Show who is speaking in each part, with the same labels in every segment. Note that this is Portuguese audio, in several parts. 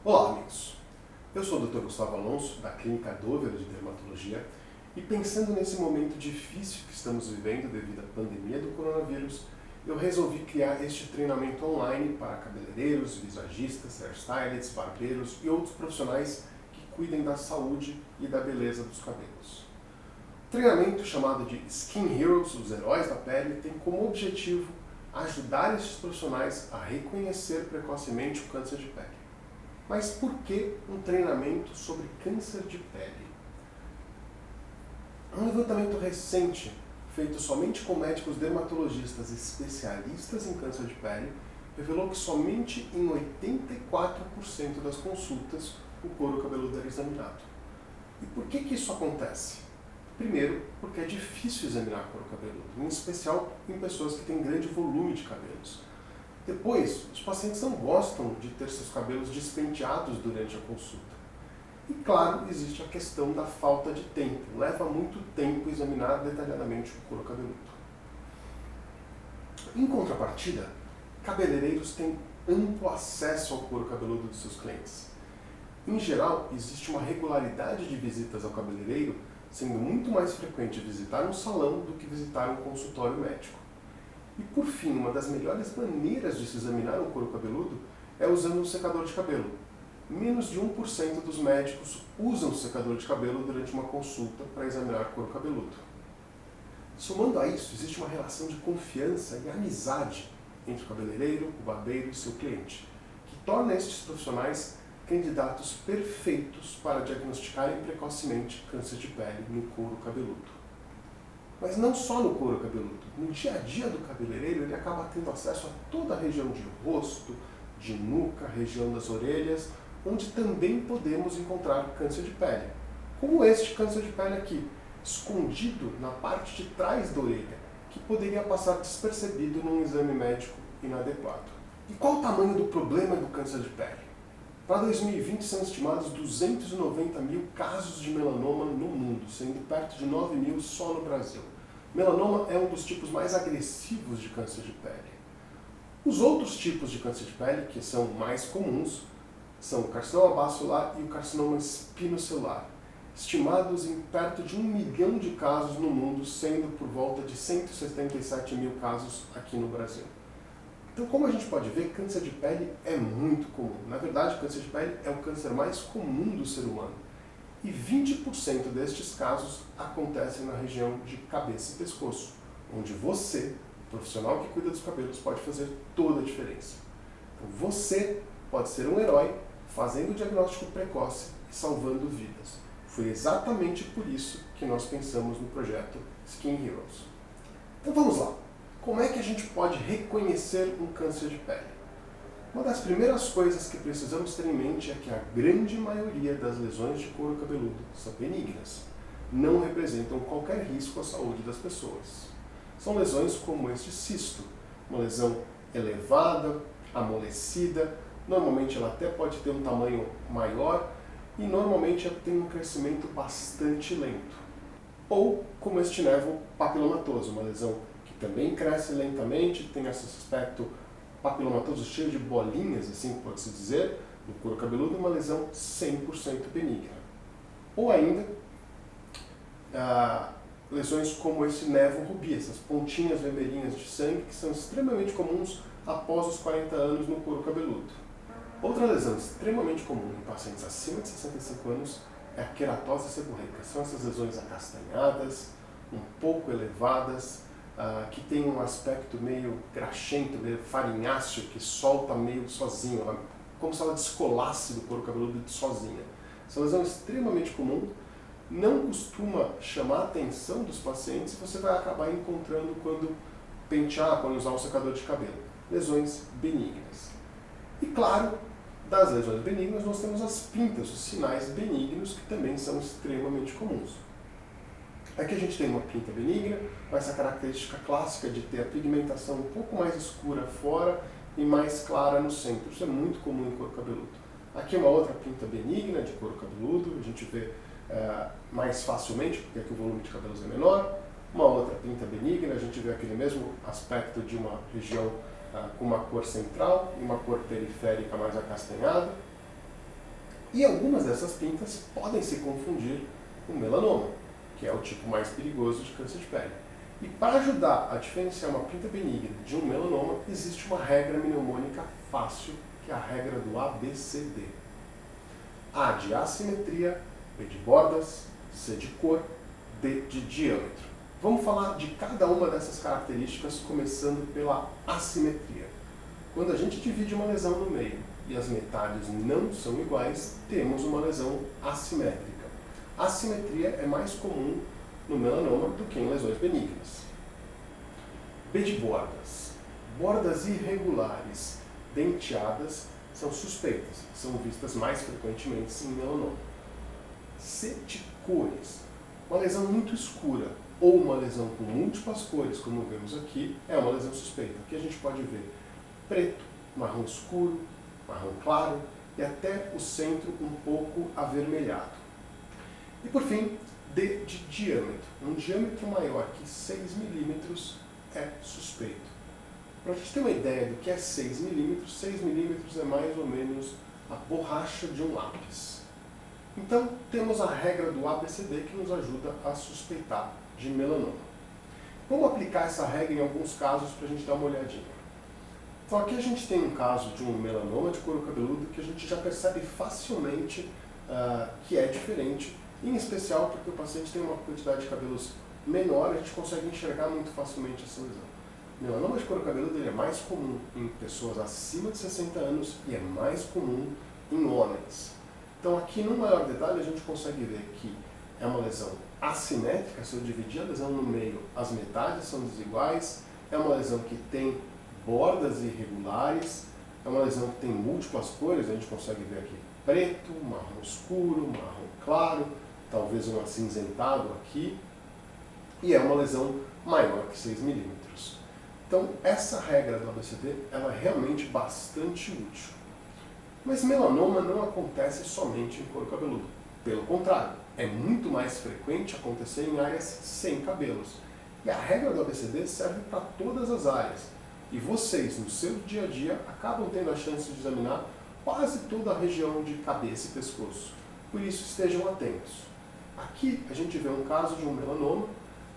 Speaker 1: Olá, amigos. Eu sou o Dr. Gustavo Alonso, da Clínica Dover de Dermatologia, e pensando nesse momento difícil que estamos vivendo devido à pandemia do coronavírus, eu resolvi criar este treinamento online para cabeleireiros, visagistas, hairstylists, barbeiros e outros profissionais que cuidem da saúde e da beleza dos cabelos. O treinamento, chamado de Skin Heroes, os heróis da pele, tem como objetivo ajudar estes profissionais a reconhecer precocemente o câncer de pele. Mas por que um treinamento sobre câncer de pele? Um levantamento recente, feito somente com médicos dermatologistas especialistas em câncer de pele, revelou que somente em 84% das consultas o couro cabeludo era examinado. E por que isso acontece? Primeiro, porque é difícil examinar couro cabeludo, em especial em pessoas que têm grande volume de cabelos. Depois, os pacientes não gostam de ter seus cabelos despenteados durante a consulta. E claro, existe a questão da falta de tempo. Leva muito tempo examinar detalhadamente o couro cabeludo. Em contrapartida, cabeleireiros têm amplo acesso ao couro cabeludo dos seus clientes. Em geral, existe uma regularidade de visitas ao cabeleireiro, sendo muito mais frequente visitar um salão do que visitar um consultório médico. E por fim, uma das melhores maneiras de se examinar o couro cabeludo é usando um secador de cabelo. Menos de 1% dos médicos usam secador de cabelo durante uma consulta para examinar couro cabeludo. Somando a isso, existe uma relação de confiança e amizade entre o cabeleireiro, o barbeiro e seu cliente, que torna estes profissionais candidatos perfeitos para diagnosticarem precocemente câncer de pele no couro cabeludo. Mas não só no couro cabeludo. No dia a dia do cabeleireiro, ele acaba tendo acesso a toda a região de rosto, de nuca, região das orelhas, onde também podemos encontrar câncer de pele. Como este câncer de pele aqui, escondido na parte de trás da orelha, que poderia passar despercebido num exame médico inadequado. E qual o tamanho do problema do câncer de pele? Para 2020 são estimados 290 mil casos de melanoma no mundo, sendo perto de 9 mil só no Brasil. Melanoma é um dos tipos mais agressivos de câncer de pele. Os outros tipos de câncer de pele, que são mais comuns, são o carcinoma basolar e o carcinoma espinocelular, estimados em perto de 1 milhão de casos no mundo, sendo por volta de 177 mil casos aqui no Brasil. Então, como a gente pode ver, câncer de pele é muito comum. Na verdade, câncer de pele é o câncer mais comum do ser humano. E 20% destes casos acontecem na região de cabeça e pescoço, onde você, profissional que cuida dos cabelos, pode fazer toda a diferença. Então, você pode ser um herói fazendo o diagnóstico precoce e salvando vidas. Foi exatamente por isso que nós pensamos no projeto Skin Heroes. Então vamos lá. Como é que a gente pode reconhecer um câncer de pele? Uma das primeiras coisas que precisamos ter em mente é que a grande maioria das lesões de couro cabeludo são benignas. Não representam qualquer risco à saúde das pessoas. São lesões como este cisto, uma lesão elevada, amolecida, normalmente ela até pode ter um tamanho maior e normalmente ela tem um crescimento bastante lento. Ou como este névoa papilomatoso, uma lesão que também cresce lentamente, tem esse aspecto papilomatoso cheio de bolinhas, assim pode-se dizer, no couro cabeludo, uma lesão 100% benigna. Ou ainda, lesões como esse névoa rubi, essas pontinhas vermelhinhas de sangue que são extremamente comuns após os 40 anos no couro cabeludo. Outra lesão extremamente comum em pacientes acima de 65 anos é a queratose seborreica. São essas lesões acastanhadas, um pouco elevadas, que tem um aspecto meio graxento, meio farinháceo, que solta meio sozinho, como se ela descolasse do couro cabeludo sozinha. Essa lesão é extremamente comum, não costuma chamar a atenção dos pacientes e você vai acabar encontrando quando pentear, quando usar um secador de cabelo. Lesões benignas. E claro, das lesões benignas nós temos as pintas, os sinais benignos, que também são extremamente comuns. Aqui a gente tem uma pinta benigna, com essa característica clássica de ter a pigmentação um pouco mais escura fora e mais clara no centro. Isso é muito comum em couro cabeludo. Aqui é uma outra pinta benigna de couro cabeludo, a gente vê mais facilmente, porque aqui o volume de cabelos é menor. Uma outra pinta benigna, a gente vê aquele mesmo aspecto de uma região com uma cor central e uma cor periférica mais acastanhada. E algumas dessas pintas podem se confundir com melanoma, que é o tipo mais perigoso de câncer de pele. E para ajudar a diferenciar uma pinta benigna de um melanoma, existe uma regra mnemônica fácil, que é a regra do ABCD. A de assimetria, B de bordas, C de cor, D de diâmetro. Vamos falar de cada uma dessas características, começando pela assimetria. Quando a gente divide uma lesão no meio e as metades não são iguais, temos uma lesão assimétrica. A assimetria é mais comum no melanoma do que em lesões benignas. B de bordas. Bordas irregulares, denteadas, são suspeitas, são vistas mais frequentemente em melanoma. C de cores. Uma lesão muito escura ou uma lesão com múltiplas cores, como vemos aqui, é uma lesão suspeita. Aqui a gente pode ver preto, marrom escuro, marrom claro e até o centro um pouco avermelhado. E por fim, D de diâmetro. Um diâmetro maior que 6 milímetros é suspeito. Para a gente ter uma ideia do que é 6 milímetros, 6 milímetros é mais ou menos a borracha de um lápis. Então, temos a regra do ABCD que nos ajuda a suspeitar de melanoma. Vamos aplicar essa regra em alguns casos para a gente dar uma olhadinha. Então aqui a gente tem um caso de um melanoma de couro cabeludo que a gente já percebe facilmente que é diferente, em especial porque o paciente tem uma quantidade de cabelos menor, a gente consegue enxergar muito facilmente essa lesão. O melanoma de couro cabeludo ele é mais comum em pessoas acima de 60 anos e é mais comum em homens. Então aqui no maior detalhe a gente consegue ver que é uma lesão assimétrica, se eu dividir a lesão no meio, as metades são desiguais, é uma lesão que tem bordas irregulares, é uma lesão que tem múltiplas cores, a gente consegue ver aqui preto, marrom escuro, marrom claro, talvez um acinzentado aqui, e é uma lesão maior que 6 milímetros. Então essa regra do ABCD ela é realmente bastante útil. Mas melanoma não acontece somente em couro cabeludo. Pelo contrário, é muito mais frequente acontecer em áreas sem cabelos. E a regra do ABCD serve para todas as áreas. E vocês, no seu dia a dia, acabam tendo a chance de examinar quase toda a região de cabeça e pescoço. Por isso, estejam atentos. Aqui, a gente vê um caso de um melanoma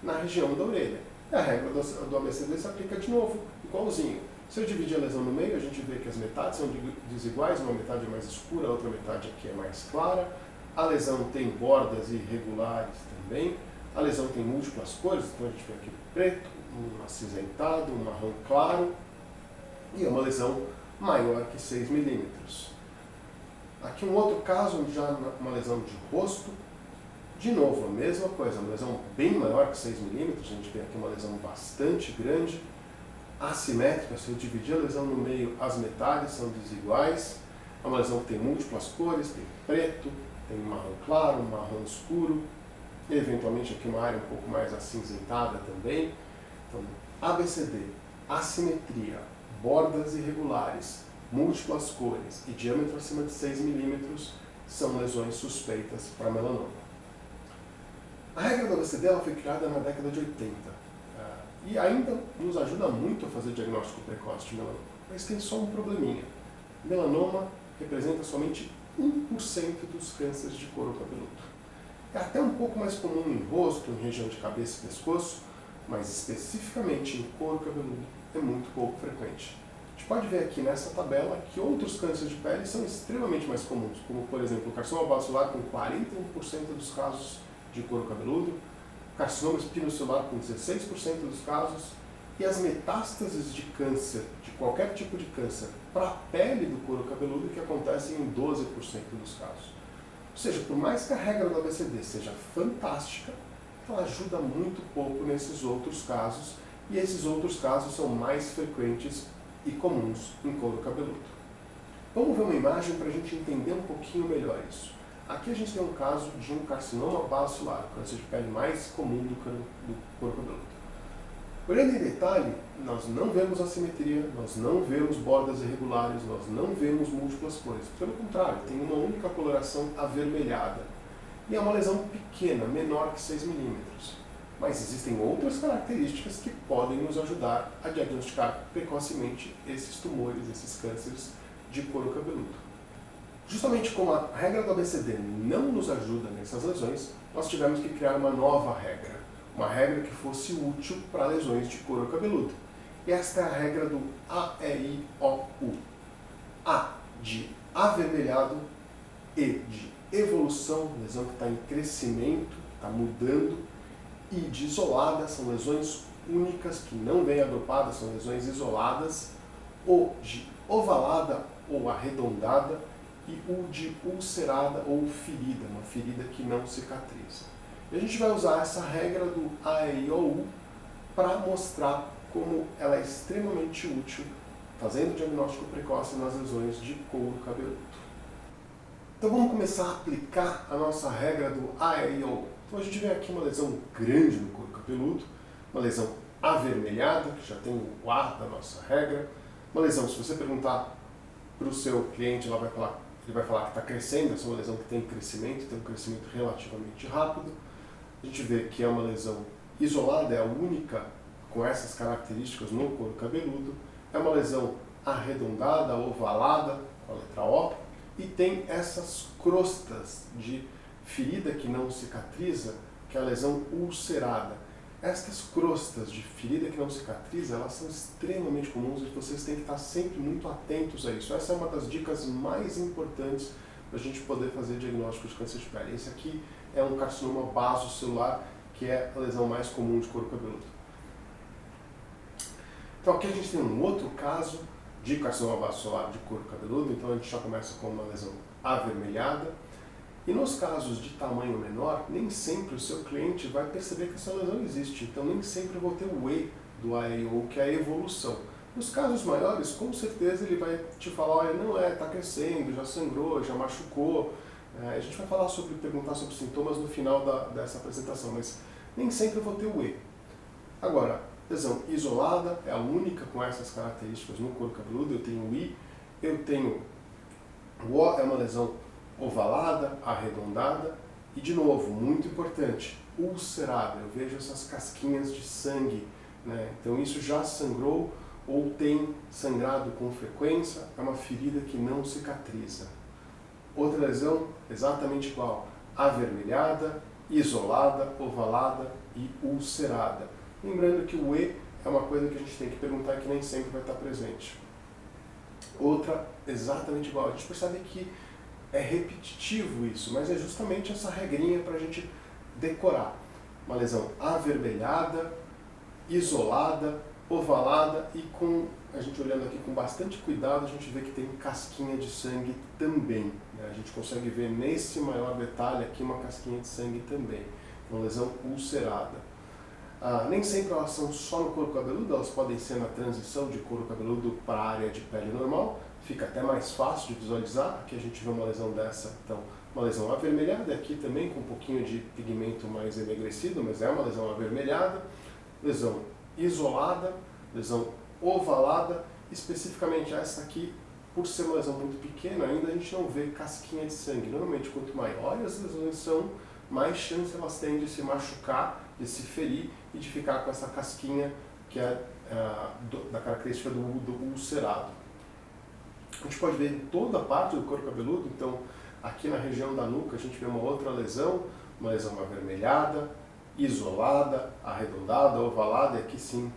Speaker 1: na região da orelha. E a regra do ABCD se aplica de novo, igualzinho. Se eu dividir a lesão no meio, a gente vê que as metades são desiguais, uma metade é mais escura, a outra metade aqui é mais clara. A lesão tem bordas irregulares também. A lesão tem múltiplas cores, então a gente vê aqui preto, um acinzentado, um marrom claro. E é uma lesão maior que 6 milímetros. Aqui um outro caso, já uma lesão de rosto. De novo, a mesma coisa, uma lesão bem maior que 6 milímetros. A gente vê aqui uma lesão bastante grande. Assimétrica, se eu dividir a lesão no meio, as metades são desiguais. É uma lesão que tem múltiplas cores, tem preto, tem marrom claro, marrom escuro, e eventualmente aqui uma área um pouco mais acinzentada também. Então, ABCD, assimetria, bordas irregulares, múltiplas cores e diâmetro acima de 6 milímetros são lesões suspeitas para melanoma. A regra do ABCD ela foi criada na década de 80. E ainda nos ajuda muito a fazer diagnóstico precoce de melanoma. Mas tem só um probleminha. Melanoma representa somente 1% dos cânceres de couro cabeludo. É até um pouco mais comum em rosto, em região de cabeça e pescoço, mas especificamente em couro cabeludo é muito pouco frequente. A gente pode ver aqui nessa tabela que outros cânceres de pele são extremamente mais comuns, como por exemplo o carcinoma basilar com 41% dos casos de couro cabeludo, carcinoma espinocelular com 16% dos casos, e as metástases de câncer, de qualquer tipo de câncer, para a pele do couro cabeludo, que acontecem em 12% dos casos. Ou seja, por mais que a regra do ABCD seja fantástica, ela ajuda muito pouco nesses outros casos, e esses outros casos são mais frequentes e comuns em couro cabeludo. Vamos ver uma imagem para a gente entender um pouquinho melhor isso. Aqui a gente tem um caso de um carcinoma basilar, o câncer de pele mais comum do couro cabeludo. Olhando em detalhe, nós não vemos assimetria, nós não vemos bordas irregulares, nós não vemos múltiplas cores. Pelo contrário, tem uma única coloração avermelhada. E é uma lesão pequena, menor que 6 milímetros. Mas existem outras características que podem nos ajudar a diagnosticar precocemente esses tumores, esses cânceres de couro cabeludo. Justamente como a regra do ABCD não nos ajuda nessas lesões, nós tivemos que criar uma nova regra. Uma regra que fosse útil para lesões de couro cabeludo. E esta é a regra do AEIOU. A de avermelhado, E de evolução, lesão que está em crescimento, está mudando, I de isolada, são lesões únicas que não vêm agrupadas, são lesões isoladas, O de ovalada ou arredondada e U de ulcerada ou ferida, uma ferida que não cicatriza. E a gente vai usar essa regra do AEIOU para mostrar como ela é extremamente útil fazendo diagnóstico precoce nas lesões de couro cabeludo. Então vamos começar a aplicar a nossa regra do AEIOU. Então a gente vê aqui uma lesão grande no couro cabeludo, uma lesão avermelhada, que já tem o A da nossa regra, uma lesão, se você perguntar para o seu cliente, ele vai falar que está crescendo, essa é uma lesão que tem crescimento, tem um crescimento relativamente rápido. A gente vê que é uma lesão isolada, é a única com essas características no couro cabeludo. É uma lesão arredondada, ovalada, com a letra O, e tem essas crostas de ferida que não cicatriza, que é a lesão ulcerada. Estas crostas de ferida que não cicatriza, elas são extremamente comuns e vocês têm que estar sempre muito atentos a isso. Essa é uma das dicas mais importantes para a gente poder fazer diagnóstico de câncer de pele. Esse aqui é um carcinoma basocelular, que é a lesão mais comum de couro cabeludo. Então aqui a gente tem um outro caso de carcinoma basocelular de couro cabeludo, então a gente já começa com uma lesão avermelhada. E nos casos de tamanho menor, nem sempre o seu cliente vai perceber que essa lesão existe, então nem sempre eu vou ter o E do AEIOU, que é a evolução. Nos casos maiores, com certeza ele vai te falar, olha, não está crescendo, já sangrou, já machucou. A gente vai perguntar sobre sintomas no final dessa apresentação, mas nem sempre eu vou ter o E. Agora, lesão isolada é a única com essas características no couro cabeludo, eu tenho o I, eu tenho o O, é uma lesão ovalada, arredondada e, de novo, muito importante, ulcerada. Eu vejo essas casquinhas de sangue, né? Então isso já sangrou ou tem sangrado com frequência, é uma ferida que não cicatriza. Outra lesão exatamente igual, avermelhada, isolada, ovalada e ulcerada. Lembrando que o E é uma coisa que a gente tem que perguntar e que nem sempre vai estar presente. Outra exatamente igual, a gente percebe que é repetitivo isso, mas é justamente essa regrinha para a gente decorar. Uma lesão avermelhada, isolada, ovalada e a gente olhando aqui com bastante cuidado, a gente vê que tem casquinha de sangue também. Né? A gente consegue ver nesse maior detalhe aqui uma casquinha de sangue também. Uma lesão ulcerada. Nem sempre elas são só no couro cabeludo, elas podem ser na transição de couro cabeludo para a área de pele normal. Fica até mais fácil de visualizar. Aqui a gente vê uma lesão dessa, então, uma lesão avermelhada, aqui também com um pouquinho de pigmento mais enegrecido, mas é uma lesão avermelhada, lesão isolada, lesão ovalada, especificamente essa aqui, por ser uma lesão muito pequena, ainda a gente não vê casquinha de sangue. Normalmente, quanto maiores as lesões são, mais chance elas têm de se machucar, de se ferir e de ficar com essa casquinha que é da característica do ulcerado. A gente pode ver em toda a parte do couro cabeludo, então aqui na região da nuca a gente vê uma outra lesão, uma lesão avermelhada, isolada, arredondada, ovalada, e aqui sim,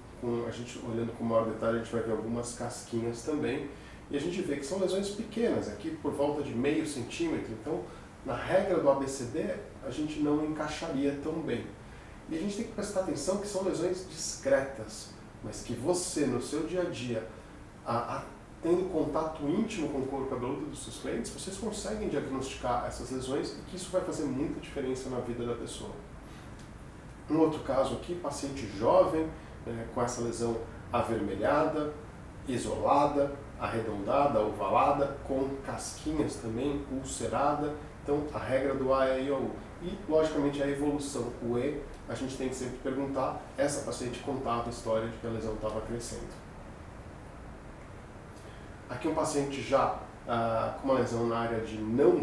Speaker 1: a gente olhando com maior detalhe, a gente vai ver algumas casquinhas também, e a gente vê que são lesões pequenas, aqui por volta de meio centímetro, então na regra do ABCD a gente não encaixaria tão bem. E a gente tem que prestar atenção que são lesões discretas, mas que você no seu dia a dia, tendo contato íntimo com o couro cabeludo dos seus clientes, vocês conseguem diagnosticar essas lesões e que isso vai fazer muita diferença na vida da pessoa. Um outro caso aqui, paciente jovem, com essa lesão avermelhada, isolada, arredondada, ovalada, com casquinhas também, ulcerada. Então, a regra do AEIOU. E, logicamente, a evolução, o E, a gente tem que sempre perguntar, essa paciente contava a história de que a lesão estava crescendo. Aqui um paciente já com uma lesão na área de não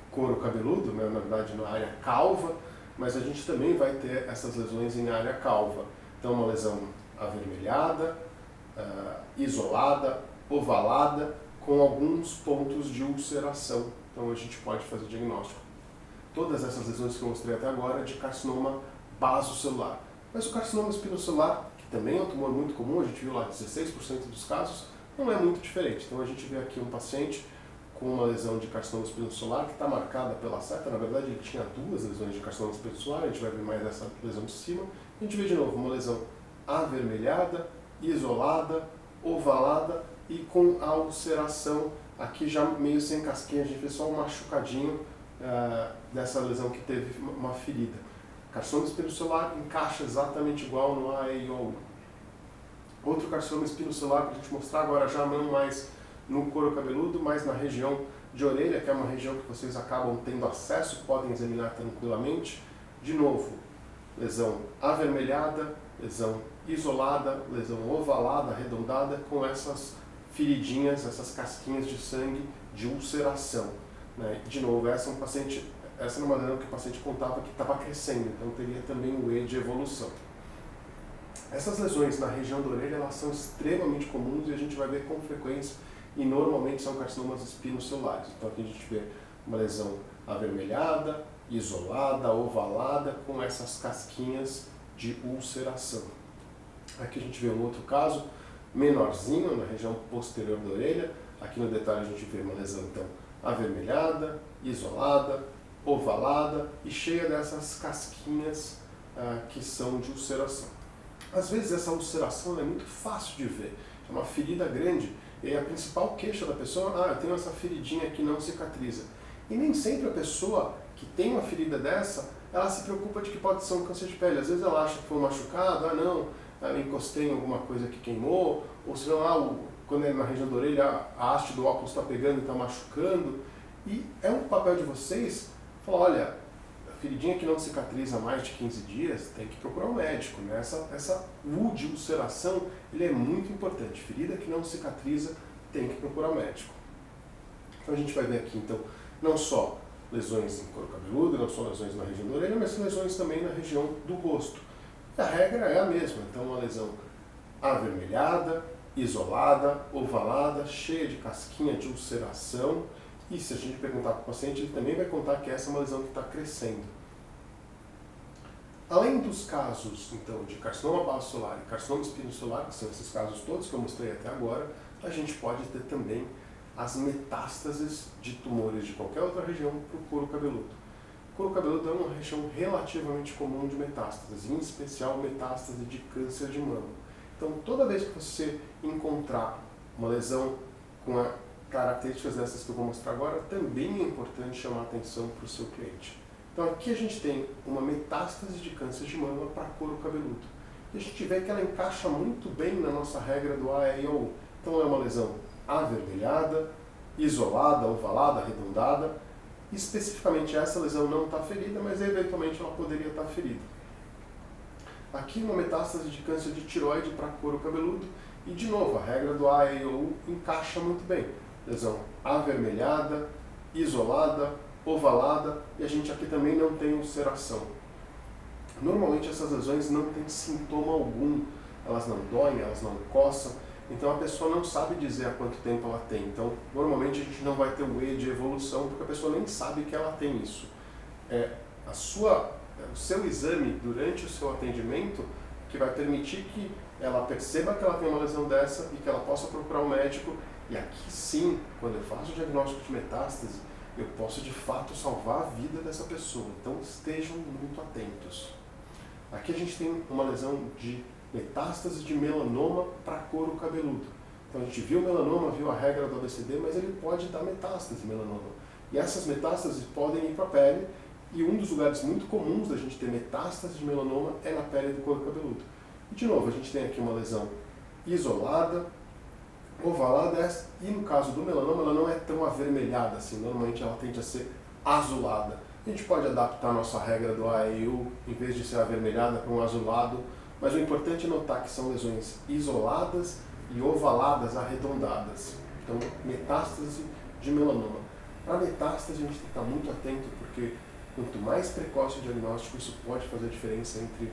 Speaker 1: couro cabeludo, né, na verdade na área calva, mas a gente também vai ter essas lesões em área calva. Então, uma lesão avermelhada, isolada, ovalada, com alguns pontos de ulceração. Então, a gente pode fazer diagnóstico. Todas essas lesões que eu mostrei até agora de carcinoma basocelular. Mas o carcinoma espinocelular, que também é um tumor muito comum, a gente viu lá 16% dos casos, não é muito diferente. Então, a gente vê aqui um paciente com uma lesão de carcinoma espinocelular que está marcada pela seta. Na verdade, ele tinha 2 lesões de carcinoma espinocelular, a gente vai ver mais essa lesão de cima. A gente vê de novo uma lesão avermelhada, isolada, ovalada e com a ulceração aqui já meio sem casquinha. A gente vê só um machucadinho dessa lesão que teve uma ferida. Carcinoma espinocelular encaixa exatamente igual no AEIOL. Outro carcinoma espinocelular para a gente mostrar agora, já não mais no couro cabeludo, mas na região de orelha, que é uma região que vocês acabam tendo acesso, podem examinar tranquilamente. De novo, lesão avermelhada, lesão isolada, lesão ovalada, arredondada, com essas feridinhas, essas casquinhas de sangue de ulceração. Né? De novo, essa era uma lesão que o paciente contava que estava crescendo, então teria também um E de evolução. Essas lesões na região da orelha, elas são extremamente comuns e a gente vai ver com frequência, e normalmente são carcinomas espinocelulares. Então aqui a gente vê uma lesão avermelhada, isolada, ovalada, com essas casquinhas de ulceração. Aqui a gente vê um outro caso, menorzinho, na região posterior da orelha. Aqui no detalhe a gente vê uma lesão então avermelhada, isolada, ovalada e cheia dessas casquinhas que são de ulceração. Às vezes essa ulceração é muito fácil de ver, é uma ferida grande e a principal queixa da pessoa, eu tenho essa feridinha que não cicatriza. E nem sempre a pessoa que tem uma ferida dessa, ela se preocupa de que pode ser um câncer de pele. Às vezes ela acha que foi um machucado, eu encostei em alguma coisa que queimou, ou se não, quando é na região da orelha, a haste do óculos está pegando e está machucando. E é um papel de vocês falar, olha, a feridinha que não cicatriza há mais de 15 dias, tem que procurar um médico. Né? Essa U de ulceração, ele é muito importante. Ferida que não cicatriza, tem que procurar um médico. Então a gente vai ver aqui, então, não só lesões em couro cabeludo, não só lesões na região da orelha, mas lesões também na região do rosto. E a regra é a mesma, então uma lesão avermelhada, isolada, ovalada, cheia de casquinha de ulceração. E se a gente perguntar para o paciente, ele também vai contar que essa é uma lesão que está crescendo. Além dos casos, então, de carcinoma basocelular e carcinoma espinocelular, que são esses casos todos que eu mostrei até agora, a gente pode ter também as metástases de tumores de qualquer outra região para o couro cabeludo. O couro cabeludo é uma região relativamente comum de metástases, em especial metástase de câncer de mama. Então, toda vez que você encontrar uma lesão com características dessas que eu vou mostrar agora, também é importante chamar a atenção para o seu cliente. Então, aqui a gente tem uma metástase de câncer de mama para couro cabeludo. E a gente vê que ela encaixa muito bem na nossa regra do AEIOU. Então, é uma lesão avermelhada, isolada, ovalada, arredondada. Especificamente essa lesão não está ferida, mas eventualmente ela poderia estar ferida. Aqui uma metástase de câncer de tireoide para couro cabeludo. E de novo, a regra do AEIOU encaixa muito bem. Lesão avermelhada, isolada, ovalada, e a gente aqui também não tem ulceração. Normalmente essas lesões não têm sintoma algum, elas não doem, elas não coçam, então a pessoa não sabe dizer há quanto tempo ela tem. Então, normalmente a gente não vai ter o E de evolução, porque a pessoa nem sabe que ela tem isso. O seu exame durante o seu atendimento que vai permitir que ela perceba que ela tem uma lesão dessa e que ela possa procurar um médico. E aqui sim, quando eu faço o diagnóstico de metástase, eu posso de fato salvar a vida dessa pessoa. Então estejam muito atentos. Aqui a gente tem uma lesão de metástase de melanoma para couro cabeludo. Então a gente viu o melanoma, viu a regra do ABCD, mas ele pode dar metástase de melanoma. E essas metástases podem ir para a pele, e um dos lugares muito comuns da gente ter metástase de melanoma é na pele do couro cabeludo. E de novo, a gente tem aqui uma lesão isolada, ovalada, e no caso do melanoma ela não é tão avermelhada assim, normalmente ela tende a ser azulada. A gente pode adaptar a nossa regra do AEU, em vez de ser avermelhada, para um azulado, mas o importante é notar que são lesões isoladas e ovaladas, arredondadas. Então, metástase de melanoma. Para metástase a gente tem que estar muito atento, porque Quanto mais precoce o diagnóstico, isso pode fazer a diferença entre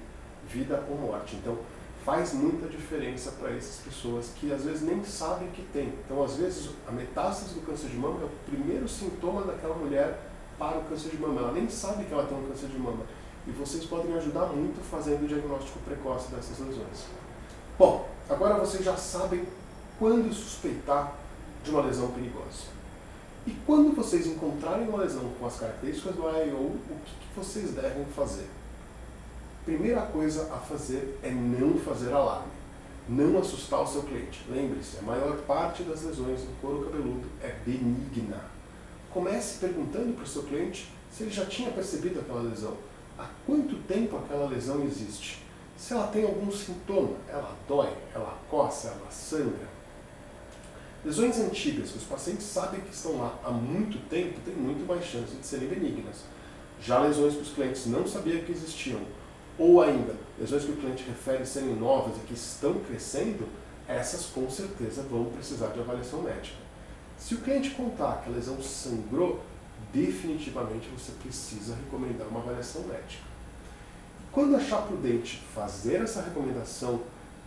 Speaker 1: vida ou morte. Então, faz muita diferença para essas pessoas que às vezes nem sabem que tem. Então, às vezes, a metástase do câncer de mama é o primeiro sintoma daquela mulher para o câncer de mama. Ela nem sabe que ela tem um câncer de mama. E vocês podem ajudar muito fazendo o diagnóstico precoce dessas lesões. Bom, agora vocês já sabem quando suspeitar de uma lesão perigosa. E quando vocês encontrarem uma lesão com as características do AIO, o que vocês devem fazer? Primeira coisa a fazer é não fazer alarme. Não assustar o seu cliente. Lembre-se, a maior parte das lesões do couro cabeludo é benigna. Comece perguntando para o seu cliente se ele já tinha percebido aquela lesão. Há quanto tempo aquela lesão existe? Se ela tem algum sintoma, ela dói, ela coça, ela sangra. Lesões antigas, que os pacientes sabem que estão lá há muito tempo, têm muito mais chance de serem benignas. Já lesões que os clientes não sabiam que existiam, ou ainda, lesões que o cliente refere serem novas e que estão crescendo, essas com certeza vão precisar de avaliação médica. Se o cliente contar que a lesão sangrou, definitivamente você precisa recomendar uma avaliação médica. Quando achar prudente fazer essa recomendação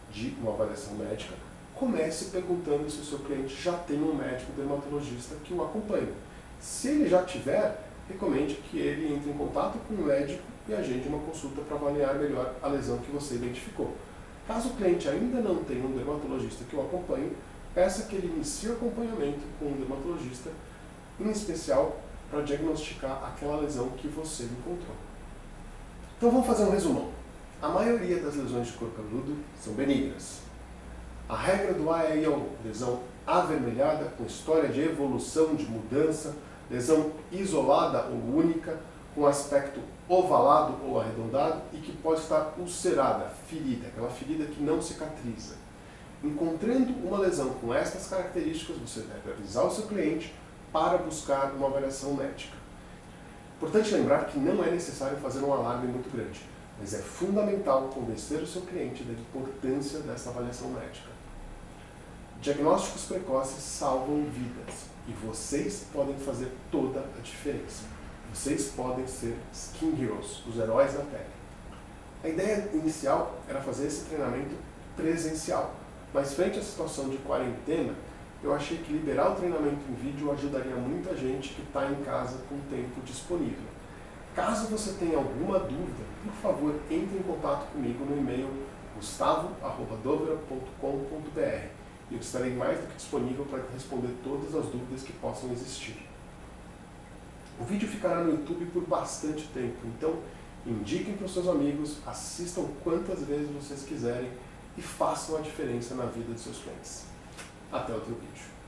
Speaker 1: de uma avaliação médica, comece perguntando se o seu cliente já tem um médico dermatologista que o acompanhe. Se ele já tiver, recomende que ele entre em contato com o médico e agende uma consulta para avaliar melhor a lesão que você identificou. Caso o cliente ainda não tenha um dermatologista que o acompanhe, peça que ele inicie o acompanhamento com um dermatologista, em especial para diagnosticar aquela lesão que você encontrou. Então vamos fazer um resumão. A maioria das lesões de couro cabeludo são benignas. A regra do AIO, lesão avermelhada com história de evolução, de mudança, lesão isolada ou única, com aspecto ovalado ou arredondado e que pode estar ulcerada, ferida, aquela ferida que não cicatriza. Encontrando uma lesão com estas características, você deve avisar o seu cliente para buscar uma avaliação médica. Importante lembrar que não é necessário fazer um alarme muito grande, mas é fundamental convencer o seu cliente da importância dessa avaliação médica. Diagnósticos precoces salvam vidas e vocês podem fazer toda a diferença. Vocês podem ser Skin Heroes, os heróis da pele. A ideia inicial era fazer esse treinamento presencial, mas frente à situação de quarentena, eu achei que liberar o treinamento em vídeo ajudaria muita gente que está em casa com tempo disponível. Caso você tenha alguma dúvida, por favor, entre em contato comigo no e-mail gustavo@dovera.com.br e eu estarei mais do que disponível para responder todas as dúvidas que possam existir. O vídeo ficará no YouTube por bastante tempo, então indiquem para os seus amigos, assistam quantas vezes vocês quiserem e façam a diferença na vida de seus clientes. Até outro vídeo.